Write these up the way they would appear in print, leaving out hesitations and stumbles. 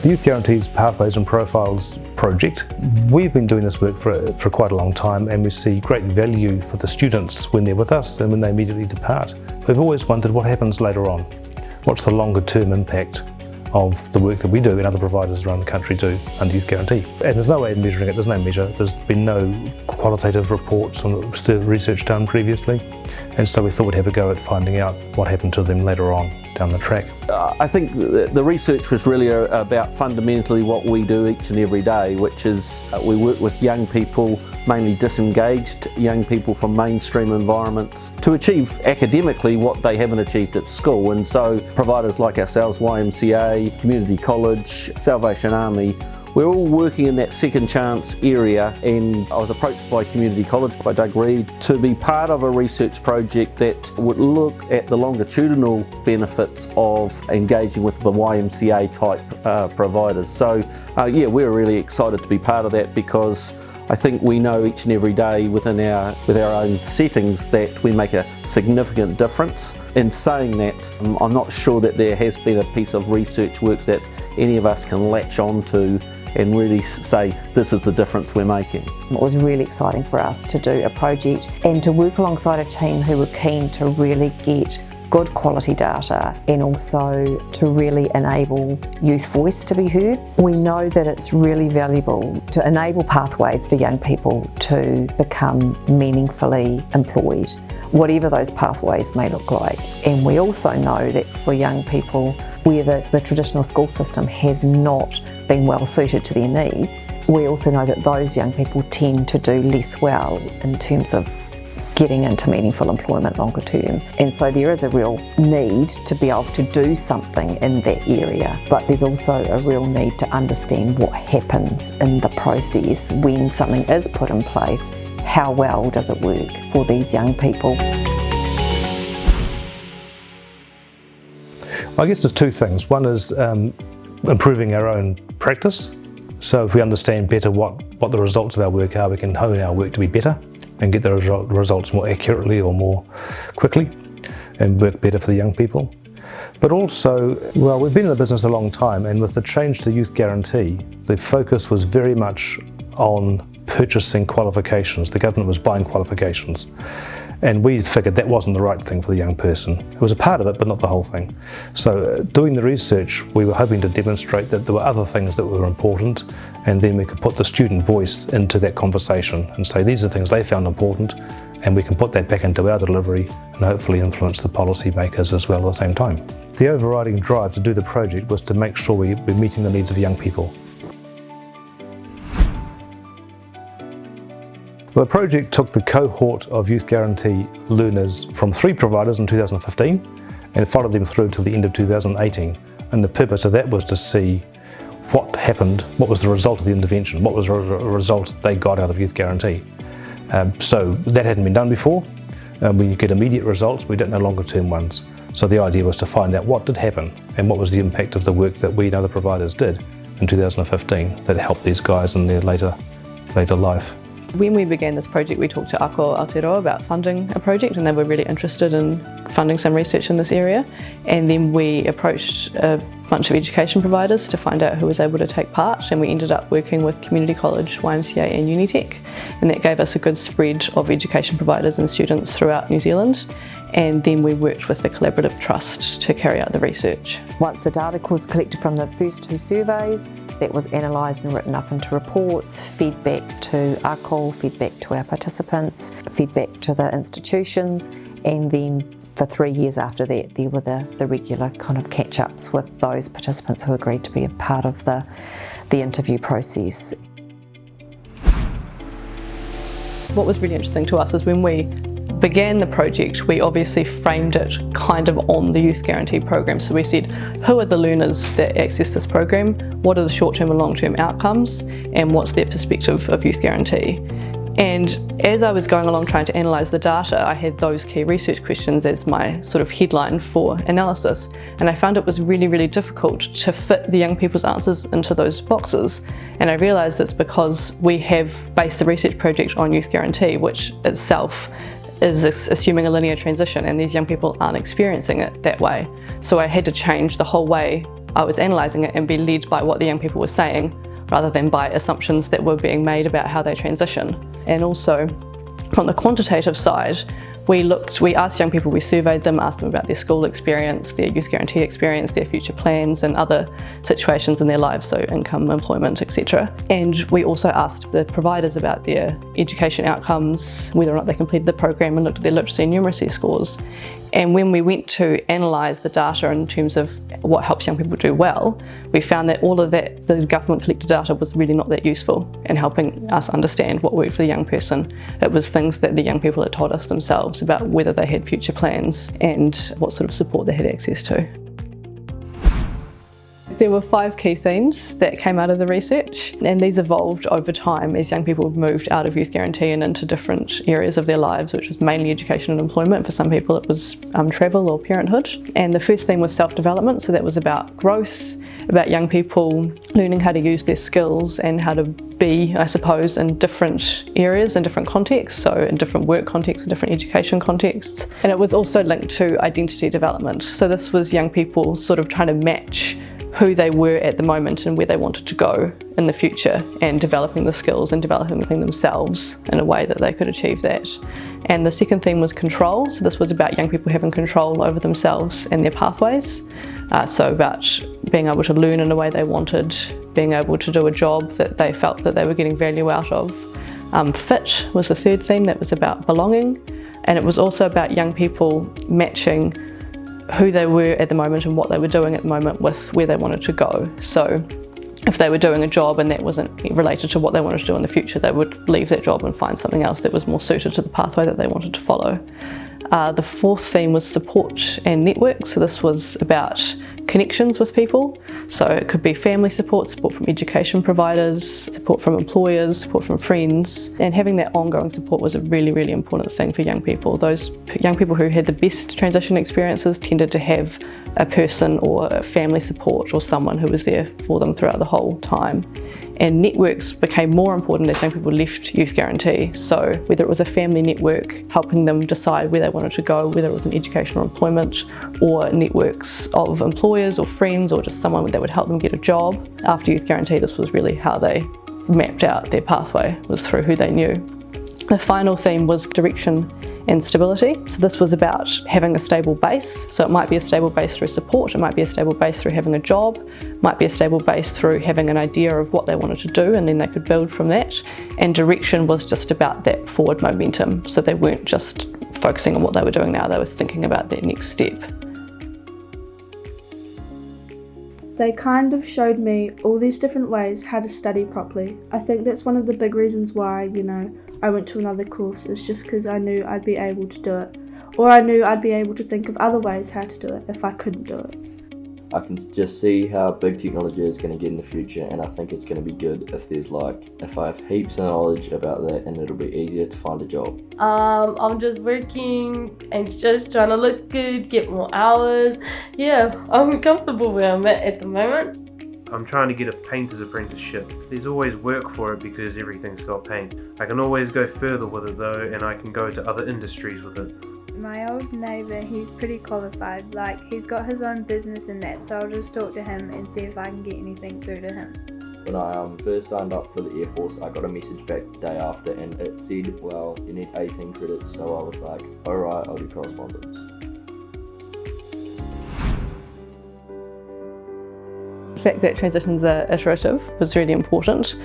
The Youth Guarantee's Pathways and Profiles project, we've been doing this work for quite a long time, and we see great value for the students when they're with us and when they immediately depart. We've always wondered what happens later on. What's the longer term impact of the work that we do and other providers around the country do under Youth Guarantee? And there's no way of measuring it, there's no measure. There's been no qualitative reports on research done previously, and so we thought we'd have a go at finding out what happened to them later on down the track. I think the research was really about fundamentally what we do each and every day, which is we work with young people, mainly disengaged young people from mainstream environments, to achieve academically what they haven't achieved at school. And so providers like ourselves, YMCA, Community College, Salvation Army, we're all working in that second chance area, and I was approached by Community College, by Doug Reid, to be part of a research project that would look at the longitudinal benefits of engaging with the YMCA type providers. So yeah, we're really excited to be part of that, because I think we know each and every day with our own settings that we make a significant difference. In saying that, I'm not sure that there has been a piece of research work that any of us can latch onto and really say, this is the difference we're making. It was really exciting for us to do a project and to work alongside a team who were keen to really get good quality data and also to really enable youth voice to be heard. We know that it's really valuable to enable pathways for young people to become meaningfully employed, whatever those pathways may look like. And we also know that for young people where the traditional school system has not been well suited to their needs, we also know that those young people tend to do less well in terms of getting into meaningful employment longer term. And so there is a real need to be able to do something in that area, but there's also a real need to understand what happens in the process when something is put in place. How well does it work for these young people? I guess there's two things. One is improving our own practice. So if we understand better what the results of our work are, we can hone our work to be better and get the results more accurately or more quickly and work better for the young people. But also, well, we've been in the business a long time, and with the change to Youth Guarantee, the focus was very much on purchasing qualifications. The government was buying qualifications. And we figured that wasn't the right thing for the young person. It was a part of it, but not the whole thing. So doing the research, we were hoping to demonstrate that there were other things that were important, and then we could put the student voice into that conversation and say these are things they found important, and we can put that back into our delivery and hopefully influence the policy makers as well at the same time. The overriding drive to do the project was to make sure we're meeting the needs of young people. The project took the cohort of Youth Guarantee learners from 3 providers in 2015 and followed them through to the end of 2018. And the purpose of that was to see what happened, what was the result of the intervention, what was the result they got out of Youth Guarantee. So that hadn't been done before. We get immediate results, we don't know longer term ones. So the idea was to find out what did happen and what was the impact of the work that we and other providers did in 2015 that helped these guys in their later life. When we began this project, we talked to Aotearoa about funding a project, and they were really interested in funding some research in this area. And then we approached a bunch of education providers to find out who was able to take part, and we ended up working with Community College, YMCA and Unitec, and that gave us a good spread of education providers and students throughout New Zealand. And then we worked with the Collaborative Trust to carry out the research. Once the data was collected from the first 2 surveys, that was analysed and written up into reports, feedback to ACL, feedback to our participants, feedback to the institutions, and then for 3 years after that there were the regular kind of catch-ups with those participants who agreed to be a part of the interview process. What was really interesting to us is when we began the project, we obviously framed it kind of on the Youth Guarantee program. So we said, who are the learners that access this program? What are the short-term and long-term outcomes? And what's their perspective of Youth Guarantee? And as I was going along trying to analyse the data, I had those key research questions as my sort of headline for analysis. And I found it was really, really difficult to fit the young people's answers into those boxes. And I realised it's because we have based the research project on Youth Guarantee, which itself is assuming a linear transition, and these young people aren't experiencing it that way. So I had to change the whole way I was analysing it and be led by what the young people were saying rather than by assumptions that were being made about how they transition. And also, on the quantitative side, we asked young people, we surveyed them, asked them about their school experience, their youth guarantee experience, their future plans and other situations in their lives, so income, employment, etc. And we also asked the providers about their education outcomes, whether or not they completed the program, and looked at their literacy and numeracy scores. And when we went to analyse the data in terms of what helps young people do well, we found that all of that, the government collected data, was really not that useful in helping us understand what worked for the young person. It was things that the young people had told us themselves about whether they had future plans and what sort of support they had access to. There were 5 key themes that came out of the research, and these evolved over time as young people moved out of youth guarantee and into different areas of their lives, which was mainly education and employment. For some people it was travel or parenthood. And the first theme was self-development, so that was about growth, about young people learning how to use their skills and how to be, I suppose, in different areas and different contexts, so in different work contexts and different education contexts. And it was also linked to identity development. So this was young people sort of trying to match who they were at the moment and where they wanted to go in the future, and developing the skills and developing themselves in a way that they could achieve that. And the second theme was control. So this was about young people having control over themselves and their pathways. So about being able to learn in a way they wanted, being able to do a job that they felt that they were getting value out of. Fit was the third theme, that was about belonging. And it was also about young people matching who they were at the moment and what they were doing at the moment with where they wanted to go. So if they were doing a job and that wasn't related to what they wanted to do in the future, they would leave that job and find something else that was more suited to the pathway that they wanted to follow. The fourth theme was support and network. So this was about connections with people. So it could be family support, support from education providers, support from employers, support from friends. And having that ongoing support was a really, really important thing for young people. Those young people who had the best transition experiences tended to have a person or a family support or someone who was there for them throughout the whole time. And networks became more important as young people left youth guarantee. So whether it was a family network helping them decide where they wanted to go, whether it was in education or employment, or networks of employers or friends or just someone that would help them get a job. After youth guarantee, this was really how they mapped out their pathway, was through who they knew. The final theme was direction and stability. So this was about having a stable base. So it might be a stable base through support, it might be a stable base through having a job, it might be a stable base through having an idea of what they wanted to do, and then they could build from that. And direction was just about that forward momentum. So they weren't just focusing on what they were doing now, they were thinking about their next step. They kind of showed me all these different ways how to study properly. I think that's one of the big reasons why, I went to another course, is just because I knew I'd be able to do it. Or I knew I'd be able to think of other ways how to do it if I couldn't do it. I can just see how big technology is going to get in the future, and I think it's going to be good if I have heaps of knowledge about that, and it'll be easier to find a job. I'm just working and just trying to look good, get more hours. Yeah, I'm comfortable where I'm at the moment. I'm trying to get a painter's apprenticeship. There's always work for it because everything's got paint. I can always go further with it though, and I can go to other industries with it. My old neighbour, he's pretty qualified, he's got his own business and that, so I'll just talk to him and see if I can get anything through to him. When I first signed up for the Air Force, I got a message back the day after and it said, well, you need 18 credits, so I was like, alright, I'll do correspondence. The fact that transitions are iterative was really important,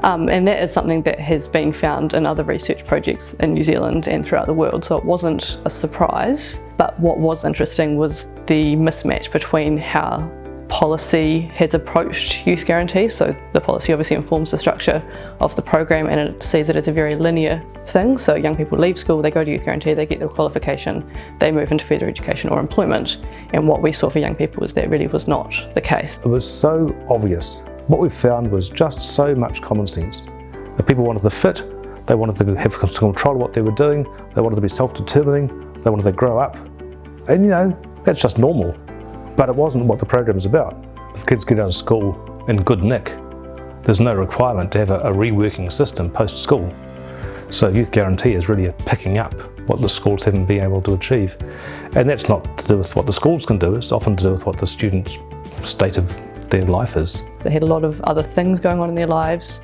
and that is something that has been found in other research projects in New Zealand and throughout the world, so it wasn't a surprise. But what was interesting was the mismatch between how policy has approached youth guarantee. So the policy obviously informs the structure of the program, and it sees it as a very linear thing. So young people leave school, they go to youth guarantee, they get their qualification, they move into further education or employment. And what we saw for young people was that really was not the case. It was so obvious. What we found was just so much common sense. The people wanted to fit, they wanted to have control of what they were doing, they wanted to be self-determining, they wanted to grow up. And that's just normal. But it wasn't what the program is about. If kids get out of school in good nick, there's no requirement to have a reworking system post-school. So youth guarantee is really picking up what the schools haven't been able to achieve. And that's not to do with what the schools can do, it's often to do with what the students state of their life is. They had a lot of other things going on in their lives,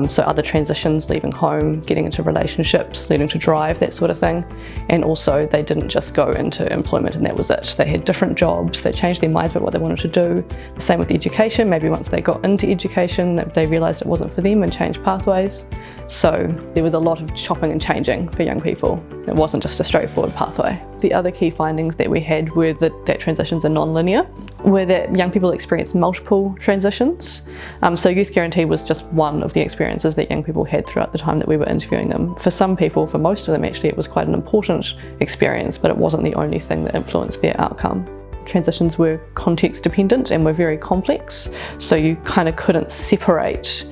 so other transitions, leaving home, getting into relationships, learning to drive, that sort of thing. And also they didn't just go into employment and that was it. They had different jobs, they changed their minds about what they wanted to do. The same with education, maybe once they got into education they realised it wasn't for them and changed pathways. So there was a lot of chopping and changing for young people. It wasn't just a straightforward pathway. The other key findings that we had were that transitions are non-linear, were that young people experience multiple transitions. So Youth Guarantee was just one of the experiences that young people had throughout the time that we were interviewing them. For some people, for most of them actually, it was quite an important experience, but it wasn't the only thing that influenced their outcome. Transitions were context dependent and were very complex, so you kind of couldn't separate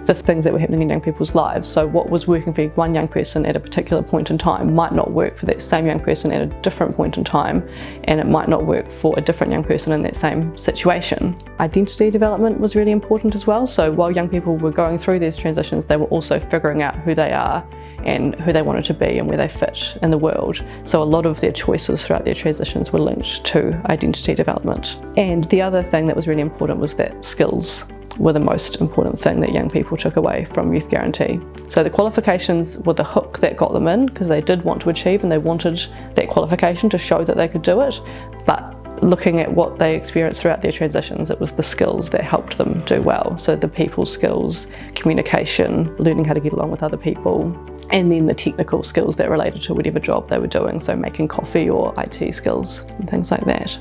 the things that were happening in young people's lives. So what was working for one young person at a particular point in time might not work for that same young person at a different point in time, and it might not work for a different young person in that same situation. Identity development was really important as well. So while young people were going through these transitions, they were also figuring out who they are and who they wanted to be and where they fit in the world. So a lot of their choices throughout their transitions were linked to identity development. And the other thing that was really important was that skills were the most important thing that young people took away from Youth Guarantee. So the qualifications were the hook that got them in, because they did want to achieve and they wanted that qualification to show that they could do it. But looking at what they experienced throughout their transitions, it was the skills that helped them do well. So the people skills, communication, learning how to get along with other people, and then the technical skills that related to whatever job they were doing, so making coffee or IT skills and things like that.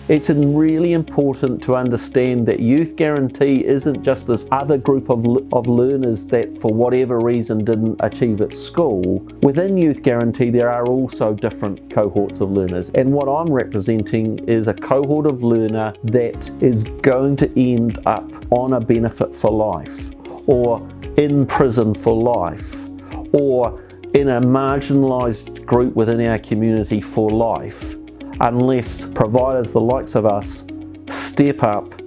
It's really important to understand that Youth Guarantee isn't just this other group of learners that for whatever reason didn't achieve at school. Within Youth Guarantee there are also different cohorts of learners, and what I'm representing is a cohort of learner that is going to end up on a benefit for life, or in prison for life, or in a marginalised group within our community for life, unless providers the likes of us step up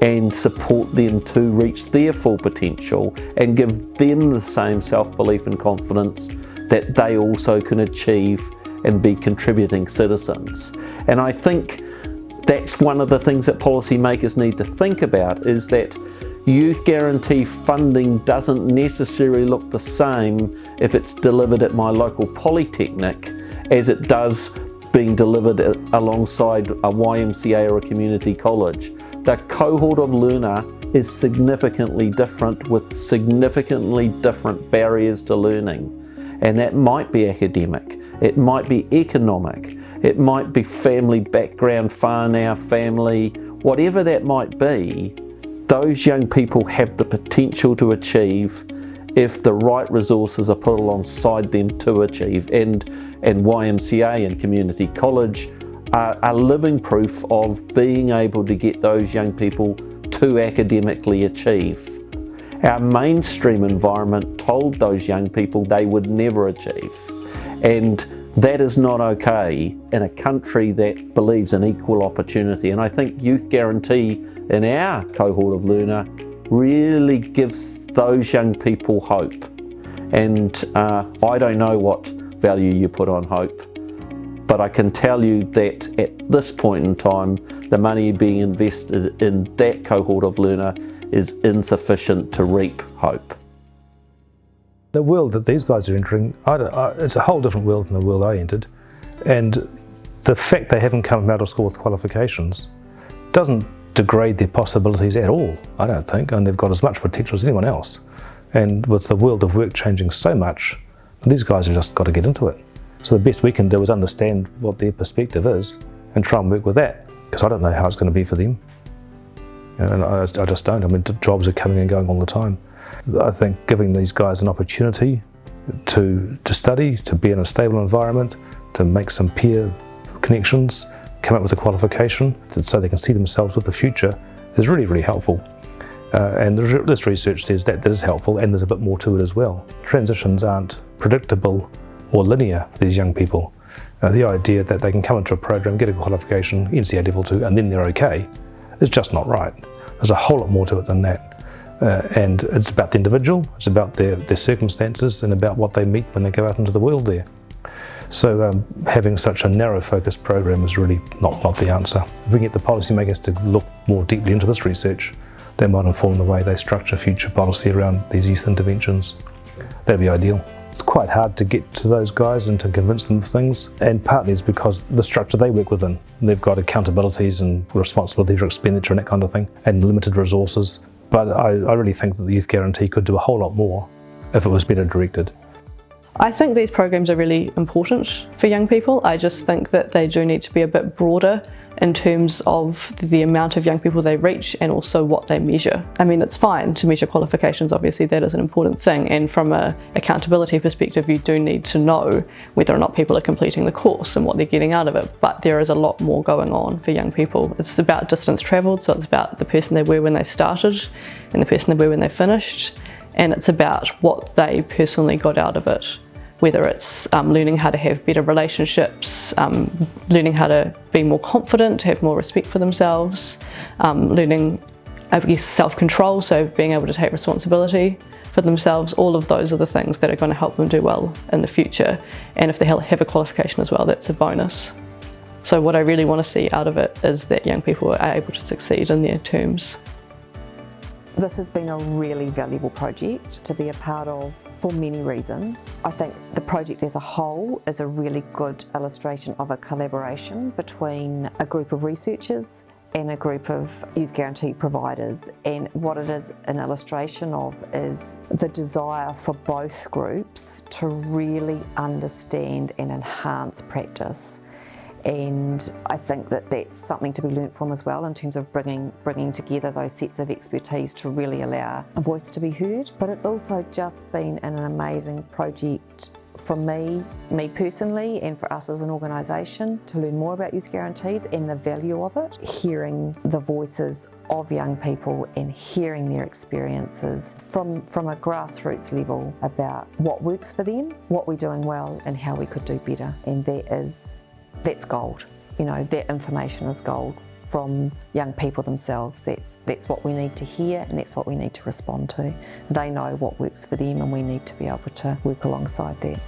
and support them to reach their full potential and give them the same self-belief and confidence that they also can achieve and be contributing citizens. And I think that's one of the things that policymakers need to think about, is that Youth Guarantee funding doesn't necessarily look the same if it's delivered at my local polytechnic as it does being delivered alongside a YMCA or a community college. The cohort of learner is significantly different, with significantly different barriers to learning. And that might be academic, it might be economic, it might be family background, whānau family, whatever that might be. Those young people have the potential to achieve if the right resources are put alongside them to achieve, and YMCA and community college are living proof of being able to get those young people to academically achieve. Our mainstream environment told those young people they would never achieve, and that is not okay in a country that believes in equal opportunity. And I think Youth Guarantee in our cohort of learner really gives those young people hope. And I don't know what value you put on hope, but I can tell you that at this point in time, the money being invested in that cohort of learner is insufficient to reap hope. The world that these guys are entering, it's a whole different world than the world I entered, and the fact they haven't come out of school with qualifications doesn't degrade their possibilities at all, I don't think, and they've got as much potential as anyone else. And with the world of work changing so much, these guys have just got to get into it. So the best we can do is understand what their perspective is and try and work with that, because I don't know how it's going to be for them. And I just don't. I mean, jobs are coming and going all the time. I think giving these guys an opportunity to study, to be in a stable environment, to make some peer connections, come up with a qualification so they can see themselves with the future is really, really helpful. And this research says that is helpful, and there's a bit more to it as well. Transitions aren't predictable or linear for these young people. The idea that they can come into a program, get a qualification, NCA level 2, and then they're okay, is just not right. There's a whole lot more to it than that. And it's about the individual, it's about their circumstances, and about what they meet when they go out into the world there. So having such a narrow focused program is really not the answer. If we can get the policymakers to look more deeply into this research, that might inform the way they structure future policy around these youth interventions. That'd be ideal. It's quite hard to get to those guys and to convince them of things, and partly it's because the structure they work within. They've got accountabilities and responsibility for expenditure and that kind of thing, and limited resources. But I really think that the Youth Guarantee could do a whole lot more if it was better directed. I think these programs are really important for young people. I just think that they do need to be a bit broader in terms of the amount of young people they reach and also what they measure. I mean, it's fine to measure qualifications, obviously that is an important thing, and from an accountability perspective you do need to know whether or not people are completing the course and what they're getting out of it, but there is a lot more going on for young people. It's about distance travelled, so it's about the person they were when they started and the person they were when they finished, and it's about what they personally got out of it. Whether it's learning how to have better relationships, learning how to be more confident, have more respect for themselves, learning, I guess, self-control, so being able to take responsibility for themselves. All of those are the things that are going to help them do well in the future. And if they have a qualification as well, that's a bonus. So what I really want to see out of it is that young people are able to succeed in their terms. This has been a really valuable project to be a part of for many reasons. I think the project as a whole is a really good illustration of a collaboration between a group of researchers and a group of Youth Guarantee providers, and what it is an illustration of is the desire for both groups to really understand and enhance practice. And I think that that's something to be learnt from as well in terms of bringing together those sets of expertise to really allow a voice to be heard. But it's also just been an amazing project for me personally, and for us as an organisation to learn more about youth guarantees and the value of it, hearing the voices of young people and hearing their experiences from a grassroots level about what works for them, what we're doing well and how we could do better. And that's gold. You know, that information is gold from young people themselves. That's what we need to hear, and that's what we need to respond to. They know what works for them, and we need to be able to work alongside that.